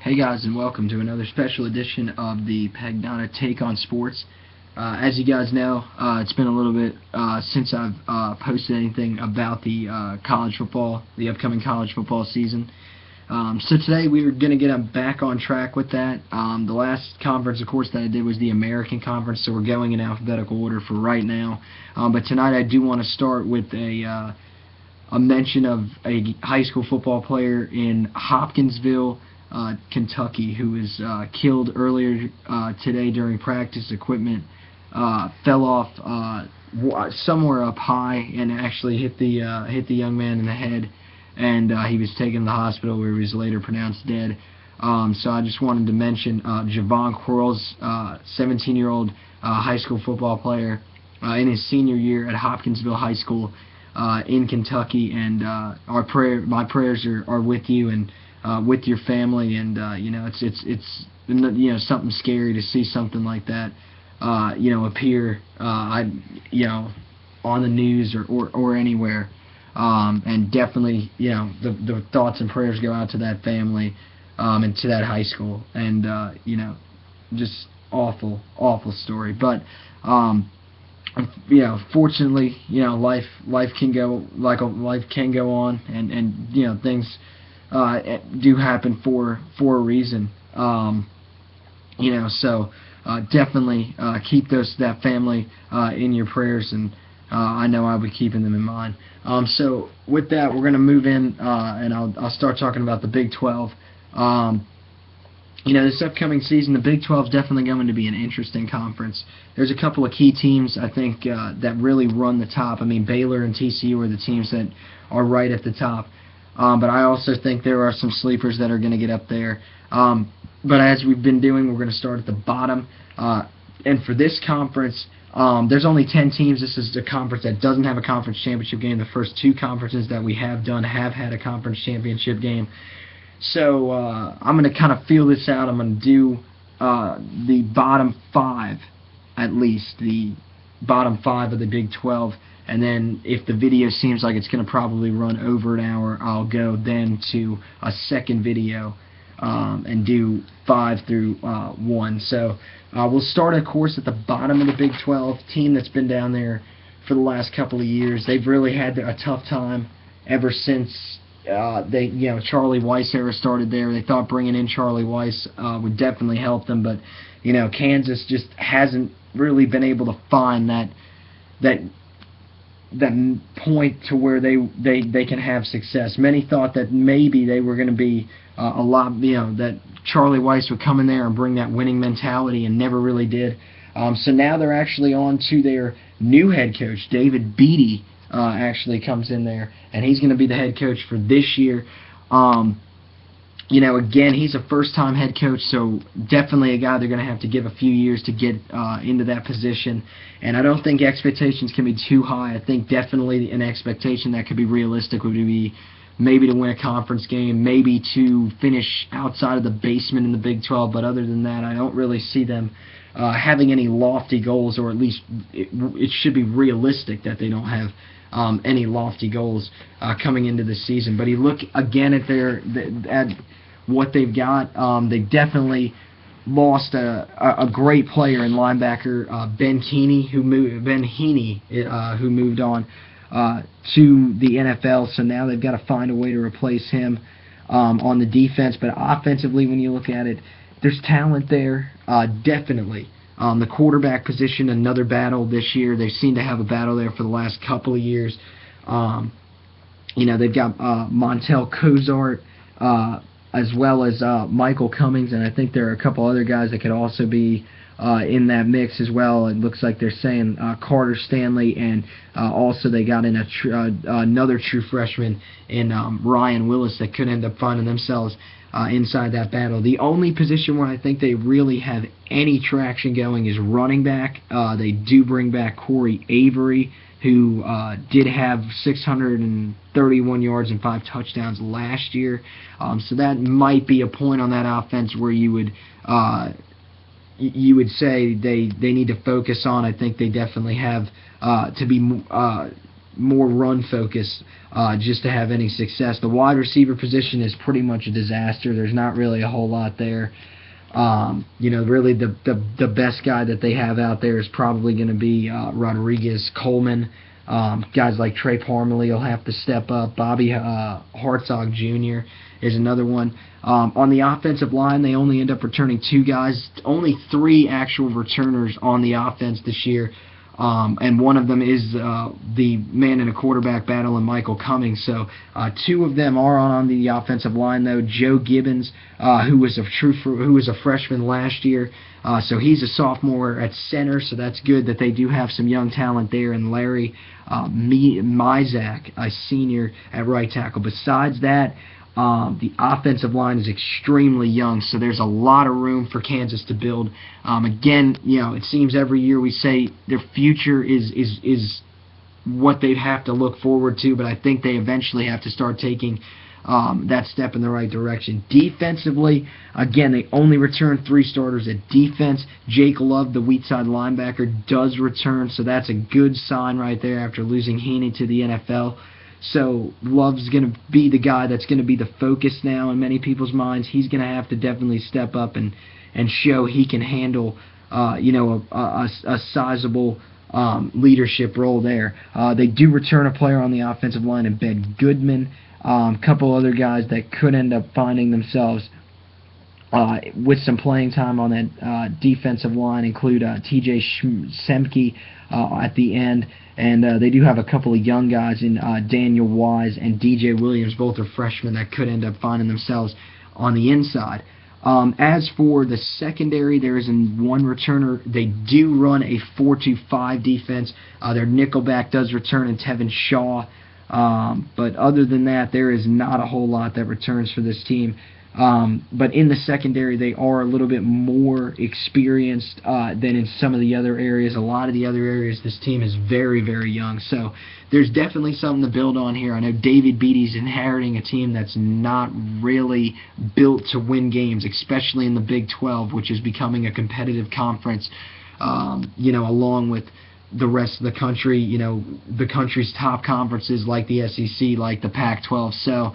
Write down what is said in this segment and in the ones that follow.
Hey guys, and welcome to another special edition of the Pagnotta Take on Sports. As you guys know, it's been a little bit since I've posted anything about the the upcoming college football season. So today we were going to get back on track with that. The last conference, of course, that I did was the American Conference, so we're going in alphabetical order for right now. But tonight I do want to start with a mention of a high school football player in Hopkinsville, Kentucky, who was killed earlier today during practice. Equipment fell off somewhere up high and actually hit the young man in the head, and he was taken to the hospital where he was later pronounced dead. So I just wanted to mention Javon Quarles, 17-year-old high school football player in his senior year at Hopkinsville High School in Kentucky, and my prayers are with you and with your family, and it's something scary to see something like that appear on the news or anywhere, and definitely the thoughts and prayers go out to that family and to that high school, and just awful story, but fortunately, life can go on, and things do happen for a reason. So definitely keep that family in your prayers, and I know I'll be keeping them in mind. So with that, we're going to move in, and I'll start talking about the Big 12. This upcoming season, the Big 12 is definitely going to be an interesting conference. There's a couple of key teams, I think, that really run the top. I mean, Baylor and TCU are the teams that are right at the top. But I also think there are some sleepers that are going to get up there. But as we've been doing, we're going to start at the bottom. And for this conference, there's only 10 teams. This is a conference that doesn't have a conference championship game. The first two conferences that we have done have had a conference championship game. So I'm going to kind of feel this out. I'm going to do the bottom five, at least, the bottom five of the Big 12. And then if the video seems like it's going to probably run over an hour, I'll go then to a second video and do 5 through 1. So we'll start, of course, at the bottom of the Big 12, team that's been down there for the last couple of years. They've really had a tough time ever since Charlie Weiss era started there. They thought bringing in Charlie Weiss would definitely help them, but Kansas just hasn't really been able to find that point to where they can have success. Many thought that maybe they were going to be that Charlie Weiss would come in there and bring that winning mentality, and never really did. So now they're actually on to their new head coach. David Beatty actually comes in there, and he's going to be the head coach for this year. Again, he's a first-time head coach, so definitely a guy they're going to have to give a few years to get into that position. And I don't think expectations can be too high. I think definitely an expectation that could be realistic would be maybe to win a conference game, maybe to finish outside of the basement in the Big 12. But other than that, I don't really see them having any lofty goals, or at least it should be realistic that they don't have any lofty goals coming into the season. But you look again at what they've got. They definitely lost a great player in linebacker, Ben Heaney, who moved on to the NFL. So now they've got to find a way to replace him on the defense. But offensively, when you look at it, there's talent there, definitely. The quarterback position, another battle this year. They seem to have a battle there for the last couple of years. They've got Montel Cozart, as well as Michael Cummings, and I think there are a couple other guys that could also be in that mix as well. It looks like they're saying Carter Stanley, and also they got in another true freshman in Ryan Willis that could end up finding themselves inside that battle. The only position where I think they really have any traction going is running back. They do bring back Corey Avery, who did have 631 yards and 5 touchdowns last year. So that might be a point on that offense where you would say they need to focus on. I think they definitely have to be more run focused just to have any success. The wide receiver position is pretty much a disaster. There's not really a whole lot there. Really the best guy that they have out there is probably going to be Rodriguez, Coleman. Guys like Trey Parmalee will have to step up. Bobby Hartzog Jr. is another one. On the offensive line, they only end up returning 2 guys. Only 3 actual returners on the offense this year. And one of them is the man in a quarterback battle in Michael Cummings. So 2 of them are on the offensive line, though. Joe Gibbons, who was a freshman last year, so he's a sophomore at center. So that's good that they do have some young talent there. And Larry Mizak, a senior at right tackle. Besides that, the offensive line is extremely young, so there's a lot of room for Kansas to build. Again, it seems every year we say their future is what they have to look forward to, but I think they eventually have to start taking that step in the right direction. Defensively, again, they only return 3 starters at defense. Jake Love, the weak side linebacker, does return, so that's a good sign right there after losing Heaney to the NFL. So Love's going to be the guy that's going to be the focus now in many people's minds. He's going to have to definitely step up and show he can handle a sizable leadership role there. They do return a player on the offensive line in Ben Goodman. A couple other guys that could end up finding themselves with some playing time on that defensive line include T.J. Semke at the end. And they do have a couple of young guys in Daniel Wise and DJ Williams. Both are freshmen that could end up finding themselves on the inside. As for the secondary, there is one returner. They do run a 4-2-5 defense. Their nickelback does return in Tevin Shaw. But other than that, there is not a whole lot that returns for this team. But in the secondary, they are a little bit more experienced than in some of the other areas. A lot of the other areas, this team is very, very young. So there's definitely something to build on here. I know David Beaty's inheriting a team that's not really built to win games, especially in the Big 12, which is becoming a competitive conference, along with the rest of the country, the country's top conferences like the SEC, like the Pac-12. So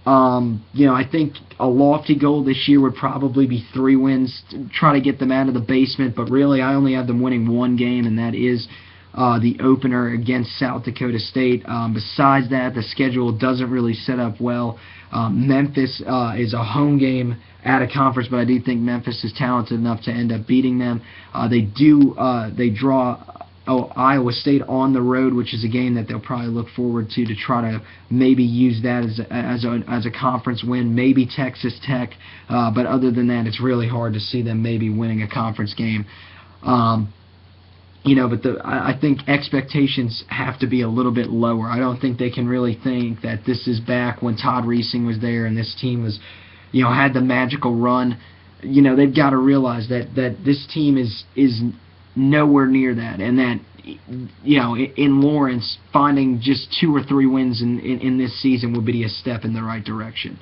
I think a lofty goal this year would probably be 3 wins, to try to get them out of the basement, but really I only have them winning 1 game, and that is the opener against South Dakota State. Besides that, the schedule doesn't really set up well. Memphis is a home game at a conference, but I do think Memphis is talented enough to end up beating them. They draw Iowa State on the road, which is a game that they'll probably look forward to try to maybe use that as a conference win, maybe Texas Tech, but other than that, it's really hard to see them maybe winning a conference game. But I think expectations have to be a little bit lower. I don't think they can really think that this is back when Todd Reesing was there and this team was, had the magical run. They've got to realize that this team is nowhere near that, and that in Lawrence, finding just 2 or 3 wins in this season would be a step in the right direction.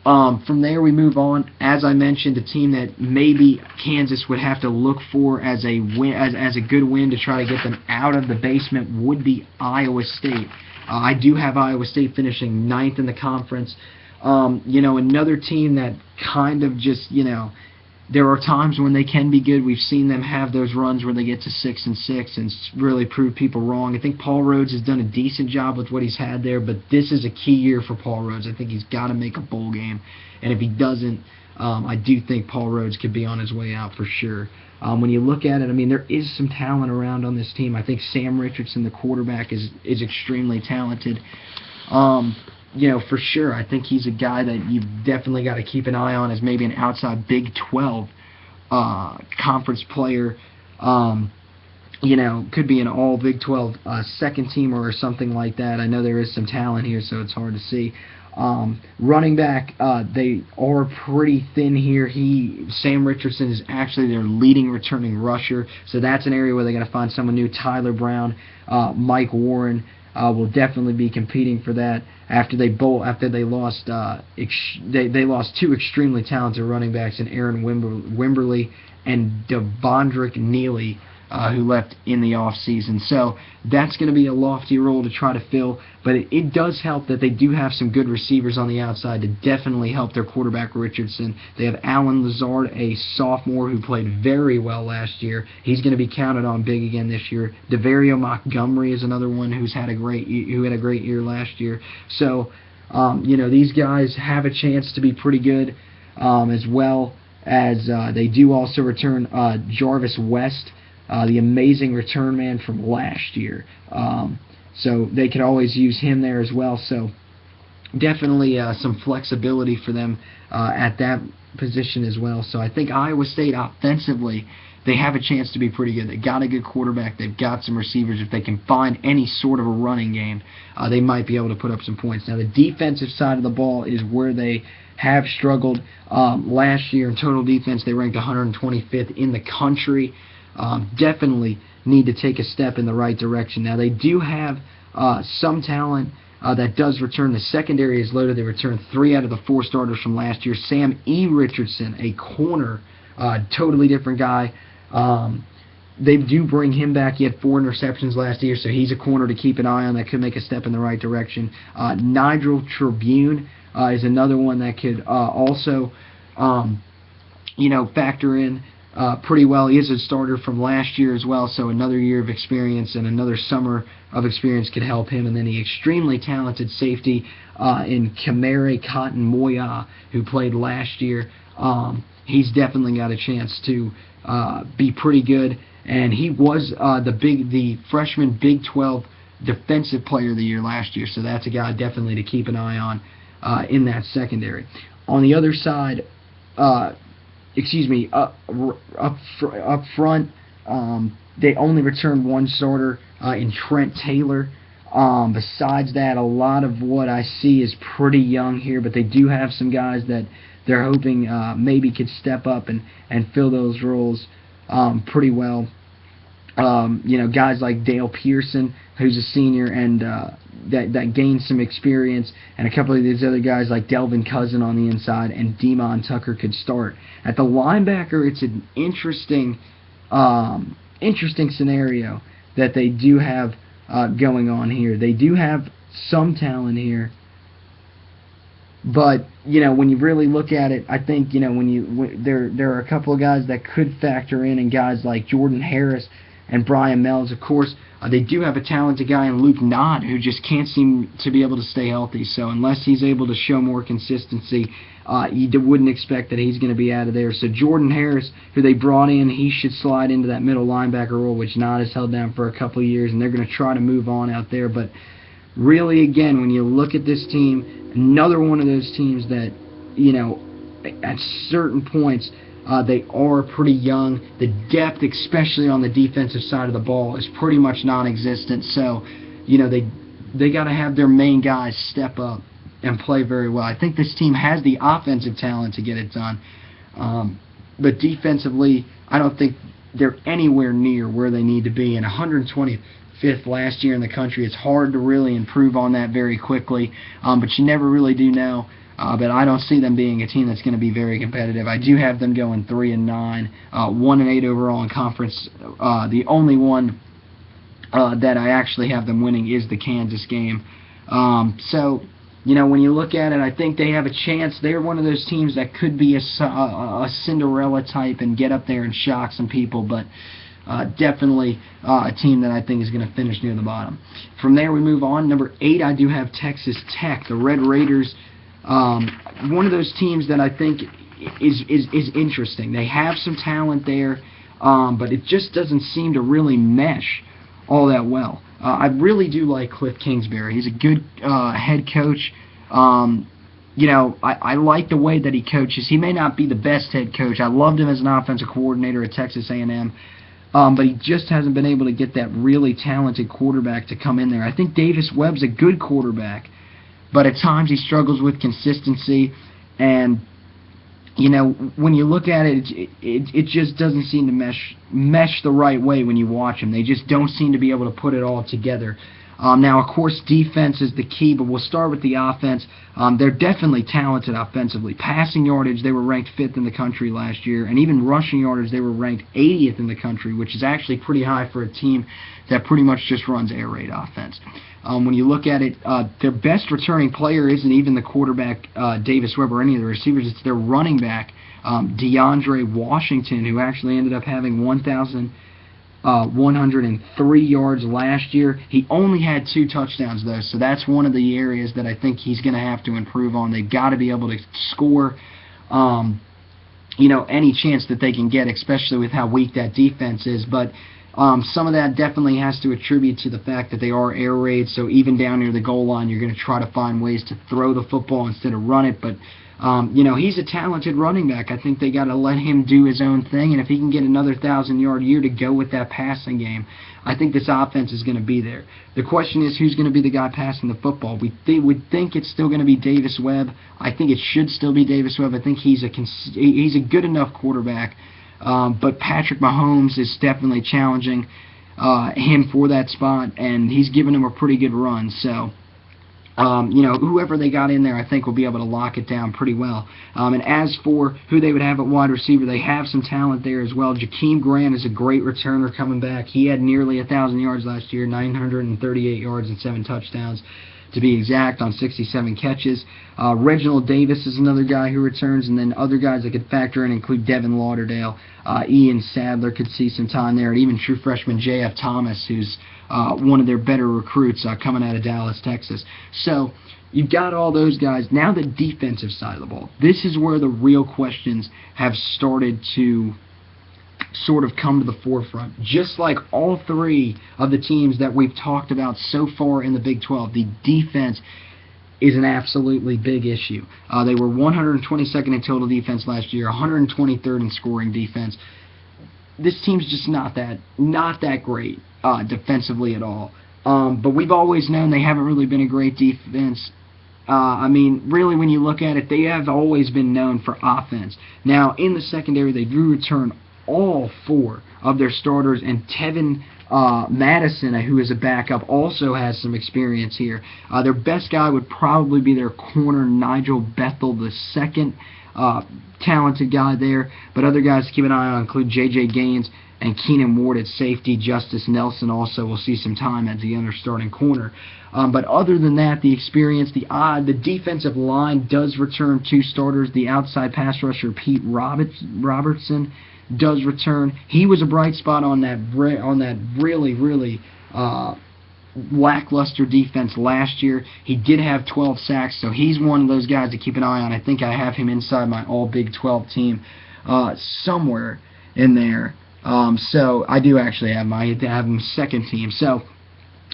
From there, we move on. As I mentioned, a team that maybe Kansas would have to look for as a win, as a good win to try to get them out of the basement would be Iowa State. I do have Iowa State finishing 9th in the conference. Another team that kind of just, there are times when they can be good. We've seen them have those runs where they get to 6-6 and really prove people wrong. I think Paul Rhodes has done a decent job with what he's had there, but this is a key year for Paul Rhodes. I think he's got to make a bowl game, and if he doesn't, I do think Paul Rhodes could be on his way out for sure. When you look at it, there is some talent around on this team. I think Sam Richardson, the quarterback, is extremely talented. For sure, I think he's a guy that you've definitely got to keep an eye on as maybe an outside Big 12 conference player. Could be an all Big 12 second teamer or something like that. I know there is some talent here, so it's hard to see. Running back, they are pretty thin here. Sam Richardson is actually their leading returning rusher, so that's an area where they got to find someone new. Tyler Brown, Mike Warren will definitely be competing for that. After they lost 2 extremely talented running backs in Aaron Wimberly and Devondrick Neely. who left in the offseason. So that's going to be a lofty role to try to fill, but it does help that they do have some good receivers on the outside to definitely help their quarterback Richardson. They have Alan Lazard, a sophomore who played very well last year. He's going to be counted on big again this year. DeVario Montgomery is another one who had a great year last year. So these guys have a chance to be pretty good, as well as they do also return Jarvis West, the amazing return man from last year. So they could always use him there as well. So definitely some flexibility for them at that position as well. So I think Iowa State offensively, they have a chance to be pretty good. They've got a good quarterback. They've got some receivers. If they can find any sort of a running game, they might be able to put up some points. Now, the defensive side of the ball is where they have struggled. Last year in total defense, they ranked 125th in the country. Definitely need to take a step in the right direction. Now, they do have some talent that does return. The secondary is loaded. They returned 3 out of the 4 starters from last year. Sam E. Richardson, a corner, totally different guy. They do bring him back. He had 4 interceptions last year, so he's a corner to keep an eye on that could make a step in the right direction. Nigel Tribune is another one that could also, factor in pretty well. He is a starter from last year as well, so another year of experience and another summer of experience could help him. And then the extremely talented safety in Kamere Cotton Moya, who played last year. He's definitely got a chance to be pretty good, and he was the freshman Big 12 Defensive Player of the Year last year, so that's a guy definitely to keep an eye on in that secondary. On the other side, up front, they only returned 1 starter in Trent Taylor. Besides that, a lot of what I see is pretty young here, but they do have some guys that they're hoping maybe could step up and fill those roles pretty well. Guys like Dale Pearson, who's a senior and that gained some experience, and a couple of these other guys like Delvin Cousin on the inside, and Demon Tucker could start. At the linebacker, it's an interesting scenario that they do have going on here. They do have some talent here. But when you really look at it, I think there are a couple of guys that could factor in, and guys like Jordan Harris and Brian Mells. Of course, they do have a talented guy in Luke Knott who just can't seem to be able to stay healthy. So unless he's able to show more consistency, you wouldn't expect that he's going to be out of there. So Jordan Harris, who they brought in, he should slide into that middle linebacker role, which Knott has held down for a couple of years, and they're going to try to move on out there. But really, again, when you look at this team, another one of those teams that, at certain points, they are pretty young. The depth, especially on the defensive side of the ball, is pretty much non-existent. So, they got to have their main guys step up and play very well. I think this team has the offensive talent to get it done. But defensively, I don't think they're anywhere near where they need to be. And 125th last year in the country, it's hard to really improve on that very quickly. But you never really do know. But I don't see them being a team that's going to be very competitive. I do have them going 3-9, 1-8 overall in conference. The only one that I actually have them winning is the Kansas game. So, when you look at it, I think they have a chance. They're one of those teams that could be a Cinderella type and get up there and shock some people, but definitely a team that I think is going to finish near the bottom. From there, we move on. Number 8, I do have Texas Tech, the Red Raiders. One of those teams that I think is interesting. They have some talent there, but it just doesn't seem to really mesh all that well. I really do like Cliff Kingsbury. He's a good head coach. I like the way that he coaches. He may not be the best head coach. I loved him as an offensive coordinator at Texas A&M. But he just hasn't been able to get that really talented quarterback to come in there. I think Davis Webb's a good quarterback, but at times he struggles with consistency, and when you look at it, it just doesn't seem to mesh the right way when you watch them. They just don't seem to be able to put it all together. Now, of course, defense is the key, but we'll start with the offense. They're definitely talented offensively. Passing yardage, they were ranked 5th in the country last year, and even rushing yardage, they were ranked 80th in the country, which is actually pretty high for a team that pretty much just runs air raid offense. When you look at it, their best returning player isn't even the quarterback, Davis Webb, or any of the receivers. It's their running back, DeAndre Washington, who actually ended up having 1,103 yards last year. He only had 2 touchdowns, though, so that's one of the areas that I think he's going to have to improve on. They've got to be able to score, any chance that they can get, especially with how weak that defense is. But some of that definitely has to attribute to the fact that they are air raids, so even down near the goal line, you're going to try to find ways to throw the football instead of run it. But he's a talented running back. I think they got to let him do his own thing, and if he can get another 1,000-yard year to go with that passing game, I think this offense is going to be there. The question is, who's going to be the guy passing the football? We would think it's still going to be Davis Webb. I think it should still be Davis Webb. I think he's a good enough quarterback, but Patrick Mahomes is definitely challenging him for that spot, and he's given him a pretty good run. So whoever they got in there, I think will be able to lock it down pretty well. And as for who they would have at wide receiver, they have some talent there as well. Jakeem Grant is a great returner coming back. He had nearly 1,000 yards last year, 938 yards and 7 touchdowns to be exact on 67 catches. Reginald Davis is another guy who returns, and then other guys that could factor in include Devin Lauderdale. Ian Sadler could see some time there, and even true freshman J.F. Thomas, who's one of their better recruits coming out of Dallas, Texas. So you've got all those guys. Now the defensive side of the ball. This is where the real questions have started to sort of come to the forefront. Just like all 3 of the teams that we've talked about so far in the Big 12, the defense is an absolutely big issue. They were 122nd in total defense last year, 123rd in scoring defense. This team's just not that great defensively at all. But we've always known they haven't really been a great defense. Really, when you look at it, they have always been known for offense. Now, in the secondary, they do return all 4 of their starters, and Tevin Madison, who is a backup, also has some experience here. Their best guy would probably be their corner, Nigel Bethel, the second talented guy there. But other guys to keep an eye on include J.J. Gaines and Keenan Ward at safety. Justice Nelson also will see some time as the other starting corner. But other than that, the experience, the defensive line does return 2 starters. The outside pass rusher, Pete Robertson, does return. He was a bright spot on that really lackluster defense last year. He did have 12 sacks, so he's one of those guys to keep an eye on. I think I have him inside my all Big 12 team somewhere in there. So I do actually have him second team. So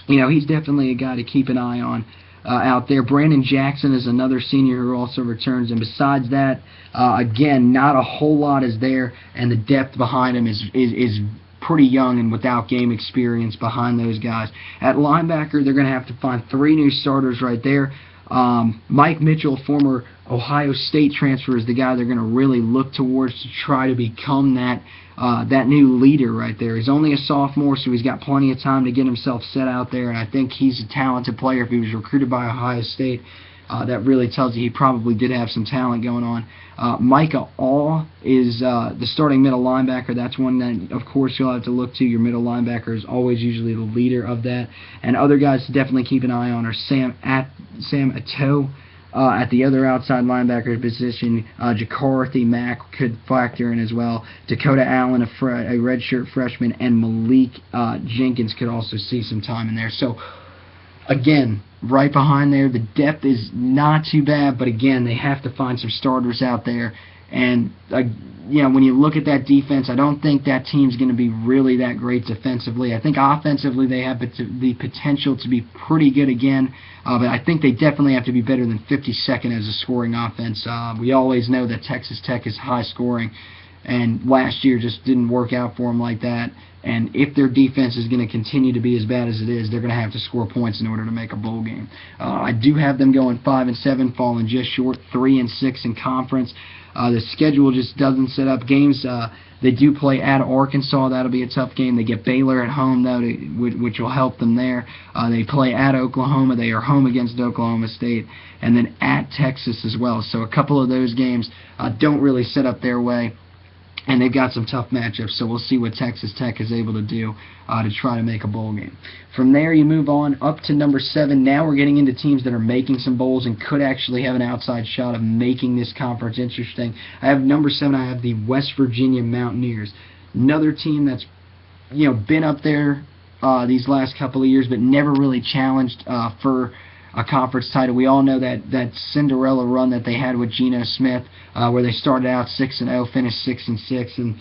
he's definitely a guy to keep an eye on out there. Brandon Jackson is another senior who also returns, and besides that, again, not a whole lot is there, and the depth behind him is pretty young and without game experience behind those guys. At linebacker, they're going to have to find 3 new starters right there. Mike Mitchell, former Ohio State transfer, is the guy they're going to really look towards to try to become that new leader right there. He's only a sophomore, so he's got plenty of time to get himself set out there, and I think he's a talented player. If he was recruited by Ohio State, that really tells you he probably did have some talent going on. Micah All is the starting middle linebacker. That's one that, of course, you'll have to look to. Your middle linebacker is always usually the leader of that. And other guys to definitely keep an eye on are Sam Atto at the other outside linebacker position. Jacarthy Mack could factor in as well. Dakota Allen, a redshirt freshman, and Malik Jenkins could also see some time in there. So, again, right behind there, the depth is not too bad, but again, they have to find some starters out there. And when you look at that defense, I don't think that team's going to be really that great defensively. I think offensively they have the potential to be pretty good again, but I think they definitely have to be better than 52nd as a scoring offense. We always know that Texas Tech is high scoring, and last year just didn't work out for them like that. And if their defense is going to continue to be as bad as it is, they're going to have to score points in order to make a bowl game. I do have them going 5-7, falling just short, 3-6 in conference. The schedule just doesn't set up games. The They do play at Arkansas. That'll be a tough game. They get Baylor at home, though, which will help them there. They play at Oklahoma. They are home against Oklahoma State. And then at Texas as well. So a couple of those games don't really set up their way. And they've got some tough matchups, so we'll see what Texas Tech is able to do to try to make a bowl game. From there, you move on up to number 7. Now we're getting into teams that are making some bowls and could actually have an outside shot of making this conference interesting. I have number 7. I have the West Virginia Mountaineers, another team that's been up there these last couple of years, but never really challenged for a conference title. We all know that Cinderella run that they had with Geno Smith, where they started out 6-0, finished 6-6, and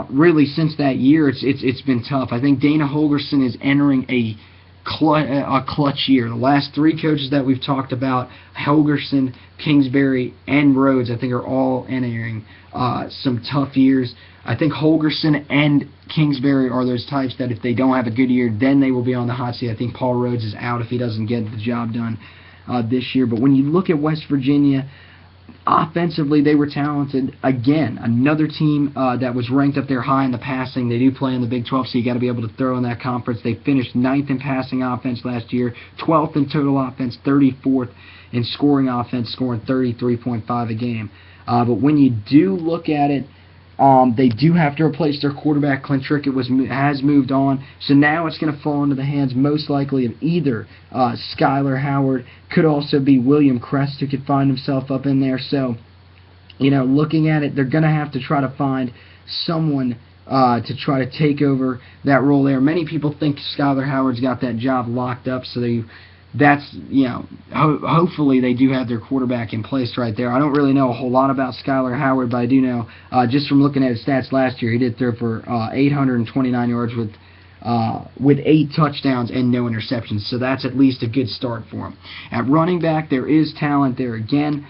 really since that year, it's been tough. I think Dana Holgorsen is entering a clutch year. The last 3 coaches that we've talked about, Holgorsen, Kingsbury, and Rhodes, I think are all entering some tough years. I think Holgorsen and Kingsbury are those types that if they don't have a good year, then they will be on the hot seat. I think Paul Rhodes is out if he doesn't get the job done this year. But when you look at West Virginia, offensively they were talented. Again, another team that was ranked up there high in the passing. They do play in the Big 12, so you got to be able to throw in that conference. They finished 9th in passing offense last year, 12th in total offense, 34th in scoring offense, scoring 33.5 a game. But when you do look at it, they do have to replace their quarterback. Clint Trickett has moved on, so now it's going to fall into the hands most likely of either Skylar Howard, could also be William Crest, who could find himself up in there. So, looking at it, they're going to have to try to find someone to try to take over that role there. Many people think Skylar Howard's got that job locked up, so hopefully they do have their quarterback in place right there. I don't really know a whole lot about Skylar Howard, but I do know just from looking at his stats last year, he did throw for 829 yards with 8 touchdowns and no interceptions. So that's at least a good start for him. At running back, there is talent there again.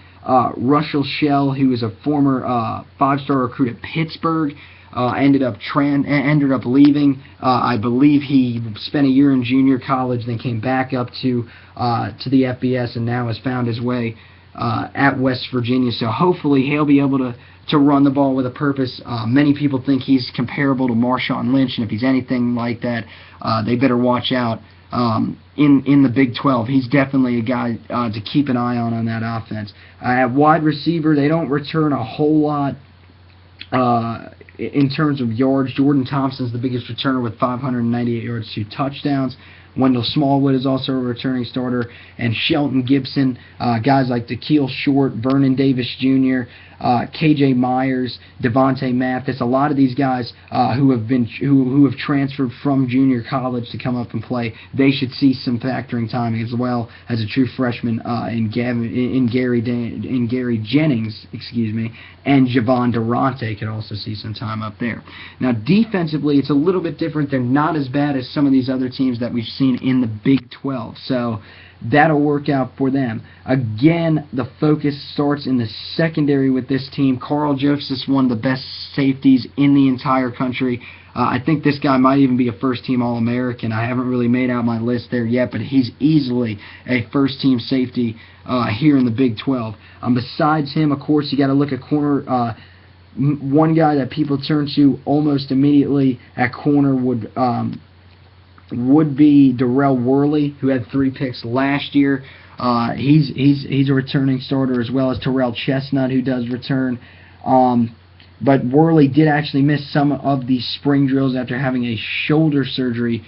Russell Shell, who is a former 5-star recruit at Pittsburgh, ended up leaving. I believe he spent a year in junior college, then came back up to the FBS, and now has found his way at West Virginia. So hopefully he'll be able to run the ball with a purpose. Many people think he's comparable to Marshawn Lynch, and if he's anything like that, they better watch out. In the Big 12, he's definitely a guy to keep an eye on that offense. At wide receiver, they don't return a whole lot in terms of yards. Jordan Thompson's the biggest returner with 598 yards, 2 touchdowns. Wendell Smallwood is also a returning starter, and Shelton Gibson, guys like Da'Keil Short, Vernon Davis Jr., KJ Myers, Devontae Mathis, a lot of these guys who have transferred from junior college to come up and play, they should see some factoring time, as well as a true freshman in Gary Jennings, and Javon Durante could also see some time up there. Now defensively, it's a little bit different. They're not as bad as some of these other teams that we've seen in the Big 12. So that'll work out for them. Again, the focus starts in the secondary with this team. Carl Joseph's one of the best safeties in the entire country. I think this guy might even be a first-team All-American. I haven't really made out my list there yet, but he's easily a first-team safety here in the Big 12. Besides him, of course, you got to look at corner. One guy that people turn to almost immediately at corner would be Darrell Worley, who had 3 picks last year. He's a returning starter, as well as Terrell Chestnut, who does return. But Worley did actually miss some of the spring drills after having a shoulder surgery,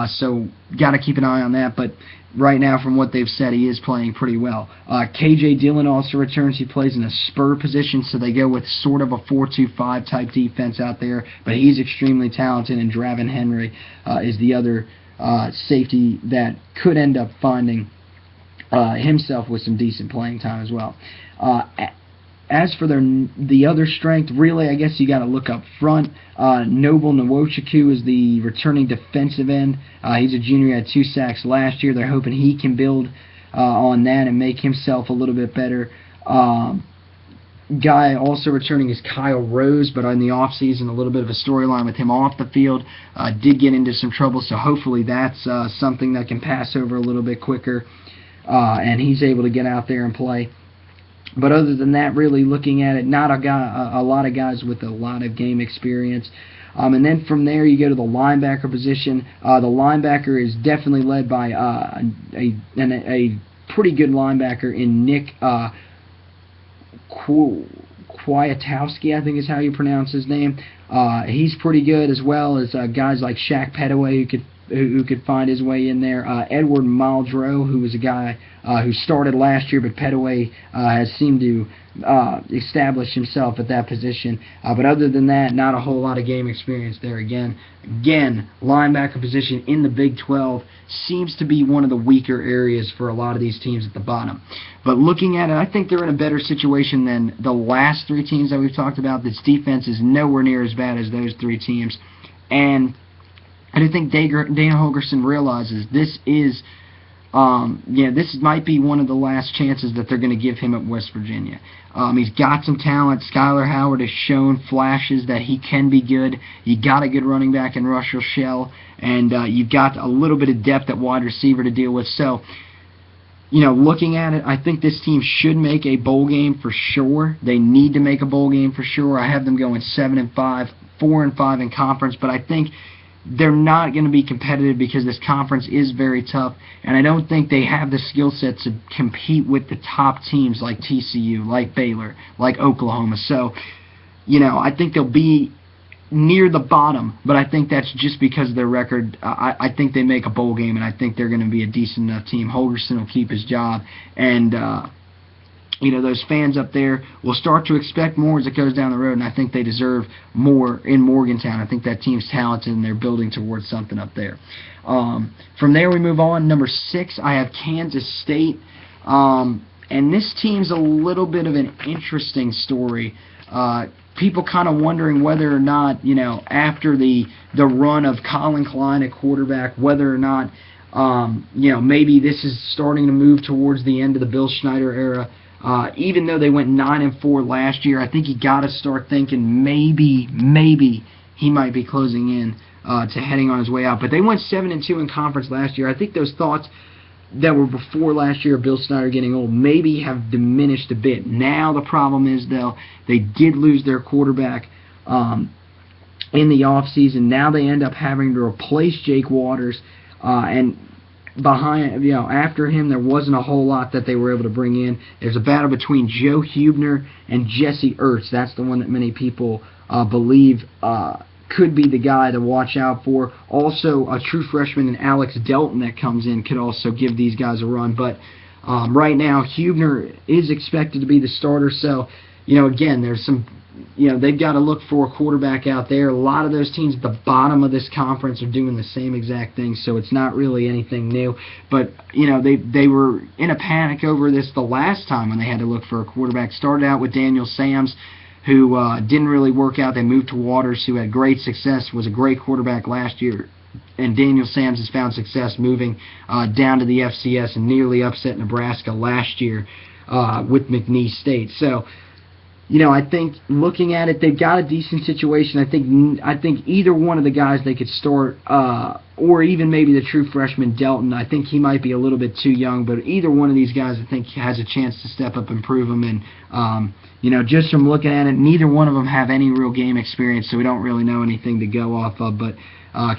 so got to keep an eye on that. But right now, from what they've said, he is playing pretty well. KJ Dillon also returns. He plays in a spur position, so they go with sort of a 4-2-5 type defense out there. But he's extremely talented, and Draven Henry is the other safety that could end up finding himself with some decent playing time as well. As for the other strength, really, I guess you got to look up front. Noble Nwochukwu is the returning defensive end. He's a junior. He had 2 sacks last year. They're hoping he can build on that and make himself a little bit better. Guy also returning is Kyle Rose, but in the offseason, a little bit of a storyline with him off the field. Did get into some trouble, so hopefully that's something that can pass over a little bit quicker, and he's able to get out there and play. But other than that, really looking at it, not a lot of guys with a lot of game experience. And then from there, you go to the linebacker position. The linebacker is definitely led by a pretty good linebacker in Nick Kwiatkowski, I think is how you pronounce his name. He's pretty good, as well as guys like Shaq Petaway who could find his way in there. Edward Muldrow, who was a guy who started last year, but Petaway has seemed to establish himself at that position. But other than that, not a whole lot of game experience there. Again, linebacker position in the Big 12 seems to be one of the weaker areas for a lot of these teams at the bottom. But looking at it, I think they're in a better situation than the last three teams that we've talked about. This defense is nowhere near as bad as those three teams. And I do think Dana Holgorsen realizes this is, this might be one of the last chances that they're going to give him at West Virginia. He's got some talent. Skylar Howard has shown flashes that he can be good. You got a good running back in Russell Shell, and you've got a little bit of depth at wide receiver to deal with. So, looking at it, I think this team should make a bowl game for sure. They need to make a bowl game for sure. I have them going 7-5, 4-5 in conference, but I think they're not going to be competitive because this conference is very tough, and I don't think they have the skill set to compete with the top teams like TCU, like Baylor, like Oklahoma. So, I think they'll be near the bottom, but I think that's just because of their record. I think they make a bowl game, and I think they're going to be a decent enough team. Holgorsen will keep his job, and those fans up there will start to expect more as it goes down the road, and I think they deserve more in Morgantown. I think that team's talented, and they're building towards something up there. From there, we move on. Number 6, I have Kansas State, and this team's a little bit of an interesting story. People kind of wondering whether or not, after the run of Colin Klein at quarterback, whether or not, maybe this is starting to move towards the end of the Bill Schneider era. Even though they went 9-4 last year, I think you got to start thinking maybe he might be closing in to heading on his way out. But they went 7-2 in conference last year. I think those thoughts that were before last year of Bill Snyder getting old maybe have diminished a bit. Now the problem is, though, they did lose their quarterback in the offseason. Now they end up having to replace Jake Waters, and after him, there wasn't a whole lot that they were able to bring in. There's a battle between Joe Huebner and Jesse Ertz. That's the one that many people believe could be the guy to watch out for. Also, a true freshman in Alex Delton that comes in could also give these guys a run. But right now, Huebner is expected to be the starter. So, again, there's some... they've got to look for a quarterback out there. A lot of those teams at the bottom of this conference are doing the same exact thing, so it's not really anything new. But, they were in a panic over this the last time when they had to look for a quarterback. Started out with Daniel Sams, who didn't really work out. They moved to Waters, who had great success, was a great quarterback last year. And Daniel Sams has found success moving down to the FCS and nearly upset Nebraska last year with McNeese State. So, I think looking at it, they've got a decent situation. I think either one of the guys they could start, or even maybe the true freshman Delton. I think he might be a little bit too young, but either one of these guys I think has a chance to step up and prove them. And just from looking at it, neither one of them have any real game experience, so we don't really know anything to go off of. But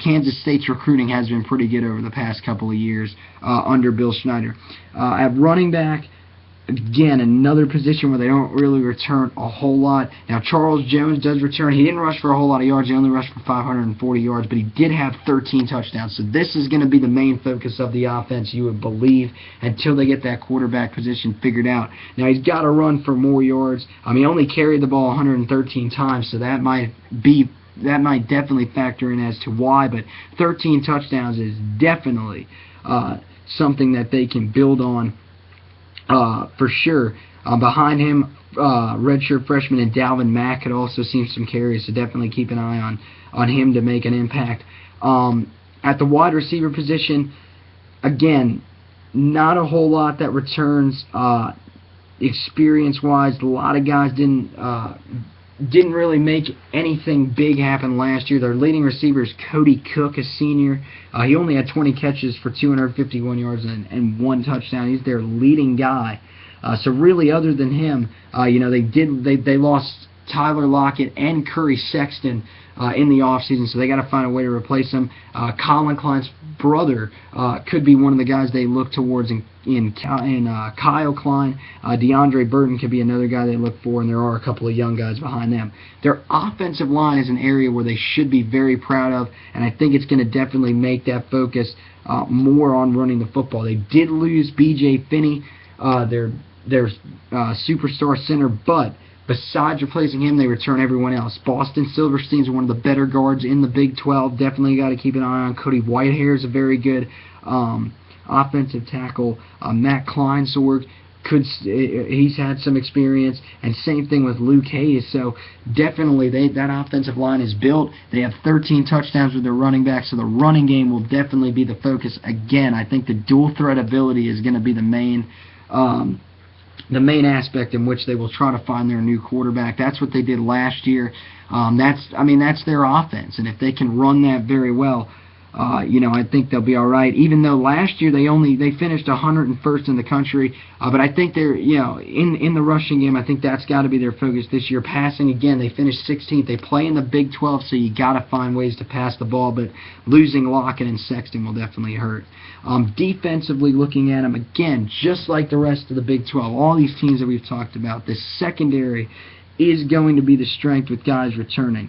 Kansas State's recruiting has been pretty good over the past couple of years under Bill Schneider. At running back, again, another position where they don't really return a whole lot. Now, Charles Jones does return. He didn't rush for a whole lot of yards. He only rushed for 540 yards, but he did have 13 touchdowns. So this is going to be the main focus of the offense, you would believe, until they get that quarterback position figured out. Now, he's got to run for more yards. He only carried the ball 113 times, so that might definitely factor in as to why, but 13 touchdowns is definitely something that they can build on. For sure. Behind him, redshirt freshman and Dalvin Mack could also see some carries, so definitely keep an eye on him to make an impact. At the wide receiver position, again, not a whole lot that returns experience-wise. A lot of guys didn't really make anything big happen last year. Their leading receiver is Cody Cook, a senior. He only had 20 catches for 251 yards and 1 touchdown. He's their leading guy So really, other than him, they lost Tyler Lockett and Curry Sexton in the offseason, so they got to find a way to replace them. Colin Klein's brother could be one of the guys they look towards in Kyle Klein. DeAndre Burton could be another guy they look for, and there are a couple of young guys behind them. Their offensive line is an area where they should be very proud of, and I think it's going to definitely make that focus more on running the football. They did lose B.J. Finney, their superstar center, but besides replacing him, they return everyone else. Boston Silverstein's one of the better guards in the Big 12. Definitely got to keep an eye on. Cody Whitehair is a very good offensive tackle. Matt Kleinsorg, he's had some experience, and same thing with Luke Hayes. So definitely that offensive line is built. They have 13 touchdowns with their running back, so the running game will definitely be the focus. Again, I think the dual threat ability is going to be the main aspect in which they will try to find their new quarterback. That's what they did last year. That's their offense, and if they can run that very well, I think they'll be all right. Even though last year they finished 101st in the country, but I think they're in the rushing game. I think that's got to be their focus this year. Passing, again, they finished 16th. They play in the Big 12, so you got to find ways to pass the ball. But losing Lockett and Sexton will definitely hurt. Defensively, looking at them again, just like the rest of the Big 12, all these teams that we've talked about, the secondary is going to be the strength with guys returning.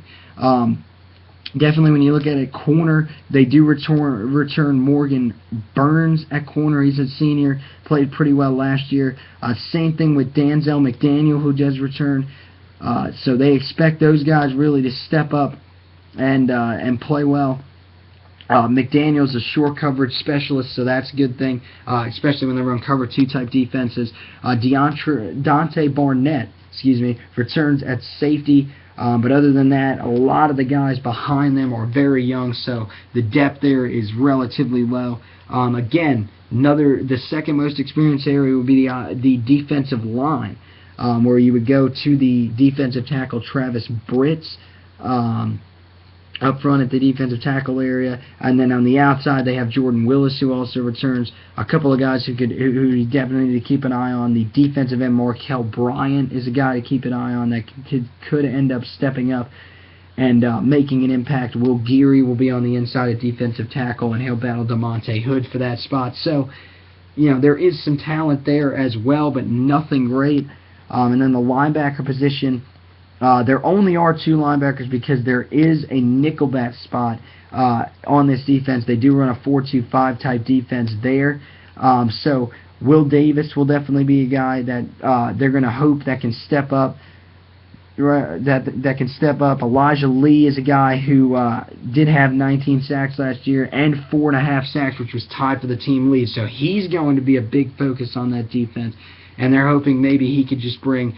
Definitely, when you look at it, corner, they do return Morgan Burns at corner. He's a senior, played pretty well last year. Same thing with Danzel McDaniel, who does return. So they expect those guys really to step up and play well. McDaniel's a short coverage specialist, so that's a good thing, especially when they run cover 2 type defenses. Dante Barnett, returns at safety. But other than that, a lot of the guys behind them are very young, so the depth there is relatively low. Again, the second most experienced area would be the defensive line, where you would go to the defensive tackle Travis Britz up front at the defensive tackle area, and then on the outside they have Jordan Willis, who also returns. A couple of guys who you definitely need to keep an eye on. The defensive end Markel Bryant is a guy to keep an eye on that could end up stepping up and making an impact. Will Geary will be on the inside at defensive tackle, and he'll battle DeMonte Hood for that spot. So, there is some talent there as well, but nothing great. And then the linebacker position, there only are 2 linebackers because there is a nickelback spot on this defense. They do run a 4-2-5 type defense there. So Will Davis will definitely be a guy that they're going to hope that can step up. That can step up. Elijah Lee is a guy who did have 19 sacks last year and 4.5 sacks, which was tied for the team lead. So he's going to be a big focus on that defense. And they're hoping maybe he could just bring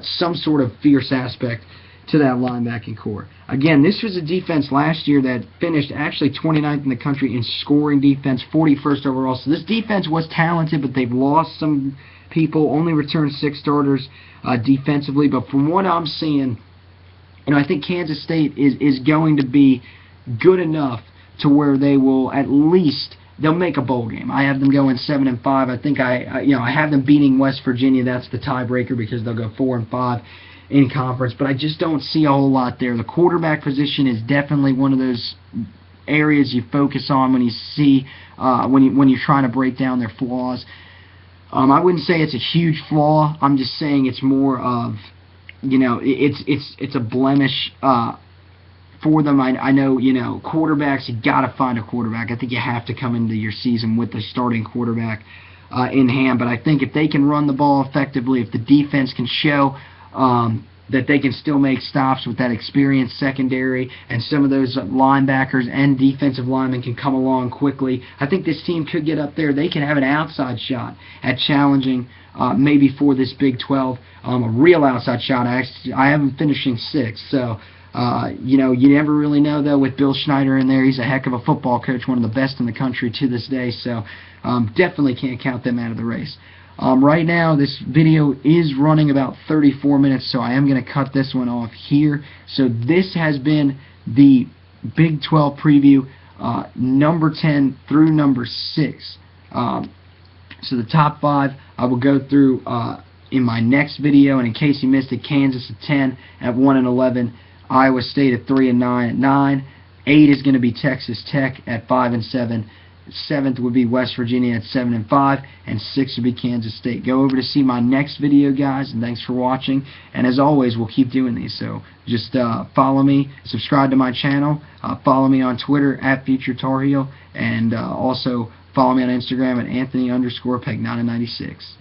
some sort of fierce aspect to that linebacking core. Again, this was a defense last year that finished actually 29th in the country in scoring defense, 41st overall. So this defense was talented, but they've lost some people, only returned 6 starters defensively. But from what I'm seeing, I think Kansas State is going to be good enough to where they will at least they'll make a bowl game. I have them going 7-5. I think I have them beating West Virginia. That's the tiebreaker because they'll go 4-5 in conference. But I just don't see a whole lot there. The quarterback position is definitely one of those areas you focus on when you see when you're trying to break down their flaws. I wouldn't say it's a huge flaw. I'm just saying it's more of it's a blemish. For them, I know, quarterbacks, you got to find a quarterback. I think you have to come into your season with the starting quarterback in hand. But I think if they can run the ball effectively, if the defense can show that they can still make stops with that experienced secondary, and some of those linebackers and defensive linemen can come along quickly, I think this team could get up there. They can have an outside shot at challenging maybe for this Big 12, a real outside shot. I have them finishing 6th, so... you never really know, though, with Bill Schneider in there. He's a heck of a football coach, one of the best in the country to this day, so definitely can't count them out of the race. Right now, this video is running about 34 minutes, so I am going to cut this one off here. So this has been the Big 12 preview, number 10 through number 6. So the top 5, I will go through in my next video. And in case you missed it, Kansas at 10 at 1-11, Iowa State at 3-9 at 9. 8 is going to be Texas Tech at 5-7. 7th would be West Virginia at 7-5, and 6th would be Kansas State. Go over to see my next video, guys, and thanks for watching. And as always, we'll keep doing these, so just follow me, subscribe to my channel, follow me on Twitter at FutureTarHeel, and also follow me on Instagram at Anthony_Pagnotta96.